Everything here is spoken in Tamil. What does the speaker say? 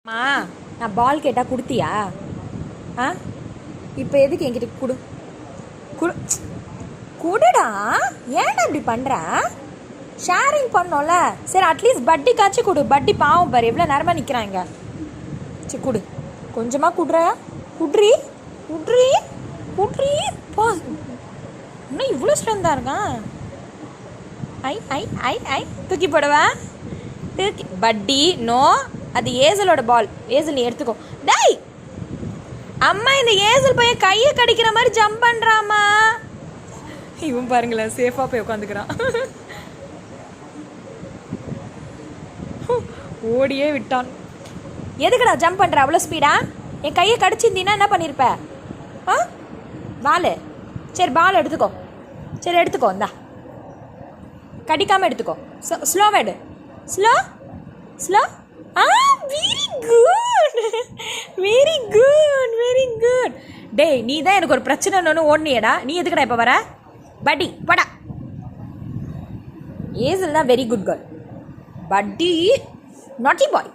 நான் பால் கேட்டால் கொடுத்தியா? ஆ இப்போ எதுக்கு என்கிட்ட கொடு கொடுடா. ஏன்டா இப்படி பண்ணுற? ஷேரிங் பண்ணோம்ல, சரி அட்லீஸ்ட் பட்டிக்காச்சும் கொடு. பட்டி பாவம் பாரு, எவ்வளோ நேரமாக நிற்கிறாங்க. சரி கொடு, கொஞ்சமாக குட்ரி குட்ரி குட்ரி பா. இன்னும் இவ்வளோ ஸ்ட்ரென்த்தாக இருக்கான். ஐ ஐ ஐ ஐ தூக்கி போடுவா. தூக்கி பட்டி. நோ, அது ஏசலோட பால். ஏசல் நீ எடுத்துக்கோ. டேய் அம்மா, இந்த ஏசல் பையன் கையை கடிக்கிற மாதிரி ஜம்ப் பண்ணுறாம்மா. இவன் பாருங்களேன், சேஃபாக போய் உட்காந்துக்கிறான். ஓடியே விட்டான். எதுக்குடா ஜம்ப் பண்ணுற அவ்வளோ ஸ்பீடா? என் கையை கடிச்சிருந்தீன்னா என்ன பண்ணியிருப்ப? ஆ பால். சரி பால் எடுத்துக்கோ. சரி எடுத்துக்கோ, இந்தா கடிக்காமல் எடுத்துக்கோ. ஸ்லோவாக எடு. Slow slow. Very good, very good, very good. டேய், நீ தான் எனக்கு ஒரு பிரச்சனைன்னு ஓடனியடா. நீ எதுக்குடா இப்போ வர? பட்டி படா. ஏசல் தான் வெரி குட் கேர்ள். பட்டி நாட்டி பாய்.